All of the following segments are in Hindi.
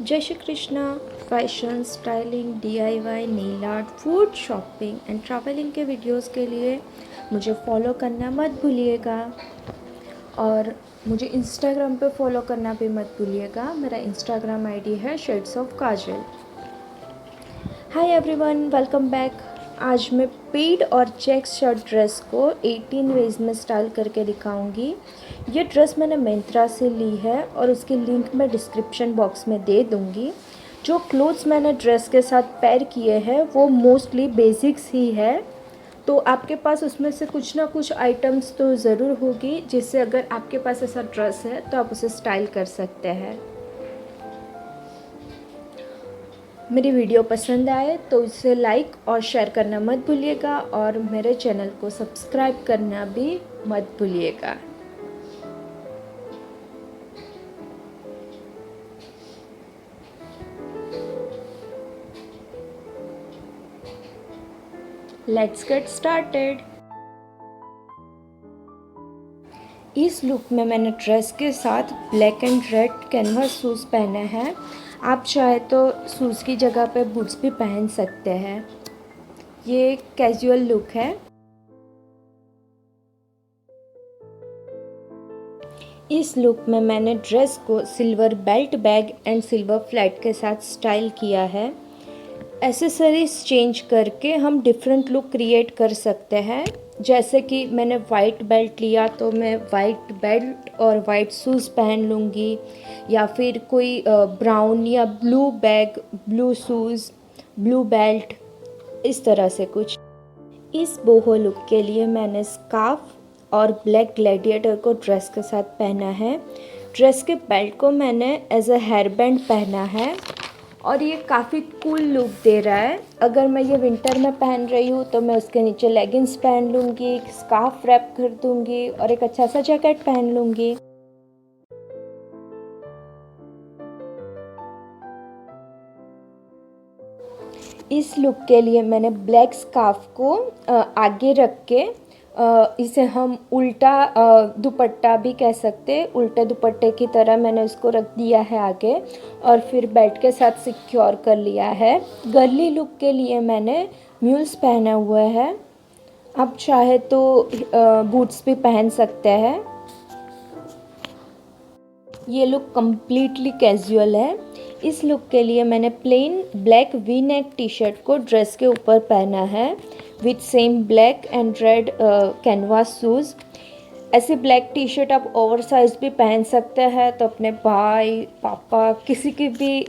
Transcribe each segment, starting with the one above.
जय Shri Krishna. Fashion, styling, DIY, nail art, food, shopping and travelling के वीडियोस के लिए मुझे फॉलो करना मत भूलिएगा। और मुझे इंस्टाग्राम पे फॉलो करना भी मत भूलिएगा। मेरा इंस्टाग्राम आईडी है shades of Kajal. Hi everyone, welcome back. आज मैं पेड और चेक शर्ट ड्रेस को 18 वेज में स्टाइल करके दिखाऊंगी। ये ड्रेस मैंने मिंत्रा से ली है और उसकी लिंक मैं डिस्क्रिप्शन बॉक्स में दे दूंगी। जो क्लोथ्स मैंने ड्रेस के साथ पेयर किए हैं वो मोस्टली बेसिक्स ही है, तो आपके पास उसमें से कुछ ना कुछ आइटम्स तो ज़रूर होगी जिससे अगर आपके पास ऐसा ड्रेस है तो आप उसे स्टाइल कर सकते हैं। मेरी वीडियो पसंद आए तो इसे लाइक और शेयर करना मत भूलिएगा और मेरे चैनल को सब्सक्राइब करना भी मत भूलिएगा। Let's get started. इस लुक में मैंने ड्रेस के साथ black and red canvas shoes पहने हैं। आप चाहे तो शूज़ की जगह पे बूट्स भी पहन सकते हैं। ये कैजुअल लुक है। इस लुक में मैंने ड्रेस को silver belt bag and silver flat के साथ स्टाइल किया है। एसेसरीज चेंज करके हम डिफरेंट लुक क्रिएट कर सकते हैं। जैसे कि मैंने वाइट बेल्ट लिया तो मैं वाइट बेल्ट और वाइट शूज़ पहन लूँगी, या फिर कोई ब्राउन या blue bag, blue shoes, blue belt, इस तरह से कुछ। इस बोहो लुक के लिए मैंने स्कार्फ और ब्लैक ग्लैडिएटर को ड्रेस के साथ पहना है। ड्रेस के बेल्ट को मैंने एज अ हेयर बैंड पहना है और ये काफ़ी कूल लुक दे रहा है। अगर मैं ये विंटर में पहन रही हूँ तो मैं उसके नीचे लेगिंग्स पहन लूँगी, स्कार्फ रैप कर दूँगी और एक अच्छा सा जैकेट पहन लूँगी। इस लुक के लिए मैंने ब्लैक स्कार्फ को आगे रख के इसे हम उल्टा दुपट्टा भी कह सकते हैं, उल्टे दुपट्टे की तरह मैंने उसको रख दिया है आगे और फिर बेल्ट के साथ सिक्योर कर लिया है। गर्ली लुक के लिए मैंने म्यूल्स पहने हुए हैं। आप चाहे तो बूट्स भी पहन सकते हैं। ये लुक कम्प्लीटली कैजुअल है। इस लुक के लिए मैंने plain black V neck T shirt को ड्रेस के ऊपर पहना है with same black and red canvas shoes. ऐसे ब्लैक टी शर्ट आप ओवर साइज भी पहन सकते हैं, तो अपने भाई, पापा, किसी की भी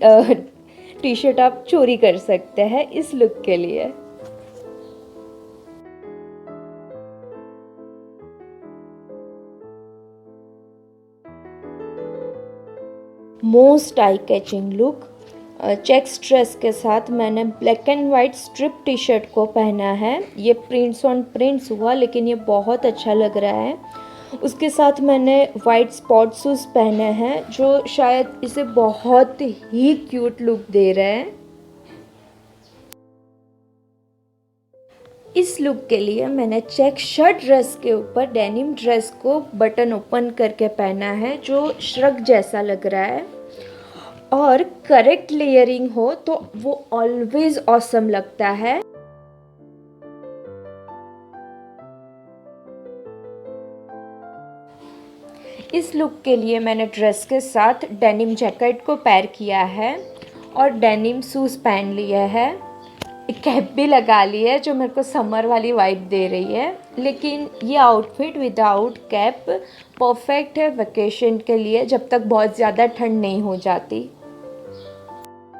टी शर्ट आप चोरी कर सकते हैं इस लुक के लिए। Most eye catching look, checks dress के साथ मैंने black and white strip T shirt को पहना है। ये प्रिंट्स ऑन प्रिंट्स हुआ लेकिन ये बहुत अच्छा लग रहा है। उसके साथ मैंने वाइट स्पॉट शूज़ पहने हैं जो शायद इसे बहुत ही क्यूट लुक दे रहे हैं। इस लुक के लिए मैंने चेक शर्ट ड्रेस के ऊपर डेनिम ड्रेस को बटन ओपन करके पहना है जो श्रग जैसा लग रहा है। और करेक्ट लेयरिंग हो तो वो ऑलवेज ऑसम लगता है। इस लुक के लिए मैंने ड्रेस के साथ डेनिम जैकेट को पेयर किया है और डेनिम शूज़ पहन लिए है। एक कैप भी लगा ली है जो मेरे को समर वाली वाइब दे रही है। लेकिन ये आउटफिट विदाउट कैप परफेक्ट है वेकेशन के लिए, जब तक बहुत ज़्यादा ठंड नहीं हो जाती।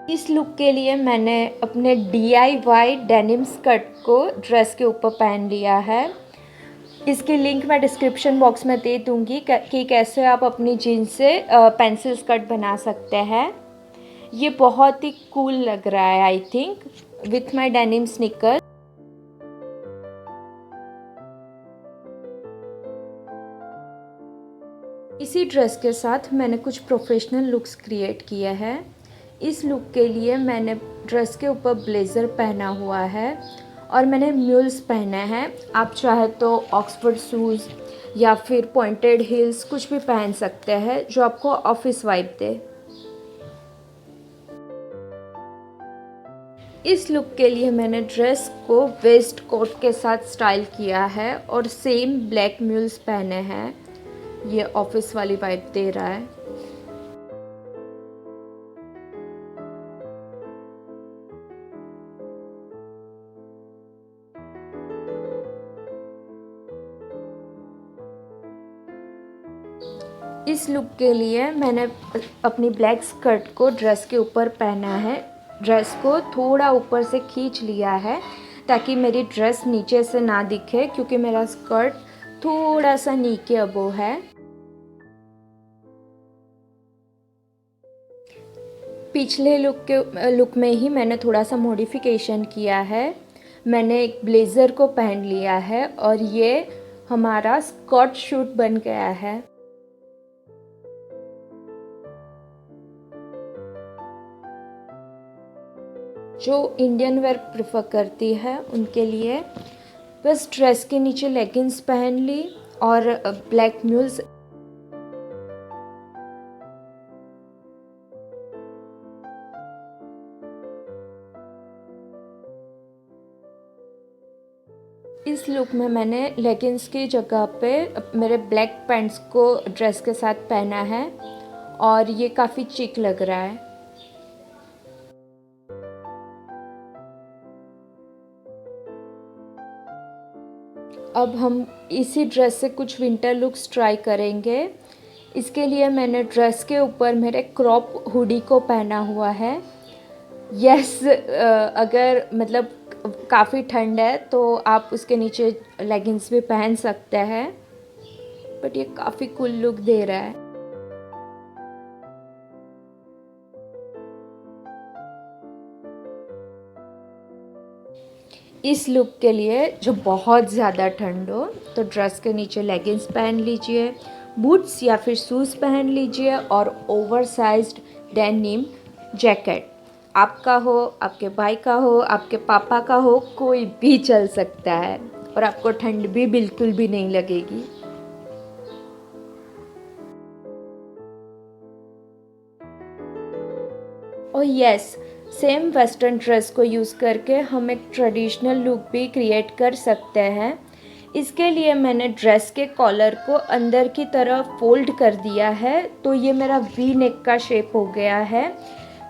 इस लुक के लिए मैंने अपने DIY डेनिम स्कर्ट को ड्रेस के ऊपर पहन लिया है। इसकी लिंक मैं डिस्क्रिप्शन बॉक्स में दे दूँगी कि कैसे आप अपनी जीन्स से पेंसिल स्कर्ट बना सकते हैं। ये बहुत ही कूल लग रहा है I think with my denim sneaker. इसी ड्रेस के साथ मैंने कुछ प्रोफेशनल लुक्स क्रिएट किए हैं। इस लुक के लिए मैंने ड्रेस के ऊपर ब्लेज़र पहना हुआ है और मैंने म्यूल्स पहने हैं। आप चाहे तो ऑक्सफोर्ड शूज़ या फिर पॉइंटेड हील्स कुछ भी पहन सकते हैं जो आपको ऑफिस वाइब दे। इस लुक के लिए मैंने ड्रेस को वेस्ट कोट के साथ स्टाइल किया है और सेम ब्लैक म्यूल्स पहने हैं। ये ऑफिस वाली वाइब दे रहा है। इस लुक के लिए मैंने अपनी ब्लैक स्कर्ट को ड्रेस के ऊपर पहना है। ड्रेस को थोड़ा ऊपर से खींच लिया है ताकि मेरी ड्रेस नीचे से ना दिखे, क्योंकि मेरा स्कर्ट थोड़ा सा नी के अबो है। पिछले लुक में ही मैंने थोड़ा सा मॉडिफिकेशन किया है। मैंने एक ब्लेज़र को पहन लिया है और ये हमारा स्कर्ट शूट बन गया है। जो इंडियन वेयर प्रेफर करती है उनके लिए बस ड्रेस के नीचे लेगिंग्स पहन ली और ब्लैक म्यूल्स। इस लुक में मैंने लेगिंग्स की जगह पे मेरे ब्लैक पैंट्स को ड्रेस के साथ पहना है और ये काफ़ी चिक लग रहा है। अब हम इसी ड्रेस से कुछ विंटर लुक्स ट्राई करेंगे। इसके लिए मैंने ड्रेस के ऊपर मेरे क्रॉप हुडी को पहना हुआ है। यस, अगर मतलब काफ़ी ठंड है तो आप उसके नीचे लेगिंग्स भी पहन सकते हैं, बट ये काफ़ी कूल लुक दे रहा है। इस लुक के लिए जो बहुत ज़्यादा ठंड हो तो ड्रेस के नीचे लेगिंग्स पहन लीजिए, बूट्स या फिर शूज़ पहन लीजिए और ओवरसाइज्ड डेनिम जैकेट। आपका हो, आपके भाई का हो, आपके पापा का हो, कोई भी चल सकता है और आपको ठंड भी बिल्कुल भी नहीं लगेगी। और यस, सेम वेस्टर्न ड्रेस को यूज़ करके हम एक ट्रेडिशनल लुक भी क्रिएट कर सकते हैं। इसके लिए मैंने ड्रेस के कॉलर को अंदर की तरफ फोल्ड कर दिया है, तो ये मेरा वी नेक का शेप हो गया है।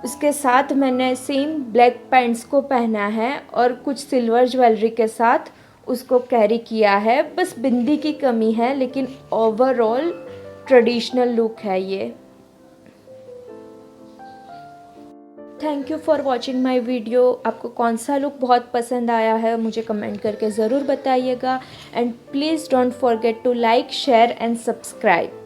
उसके साथ मैंने सेम ब्लैक पैंट्स को पहना है और कुछ सिल्वर ज्वेलरी के साथ उसको कैरी किया है। बस बिंदी की कमी है, लेकिन ओवरऑल ट्रेडिशनल लुक है ये। Thank you for watching my video. आपको कौन सा लुक बहुत पसंद आया है मुझे कमेंट करके ज़रूर बताइएगा। And please don't forget to like, share and subscribe.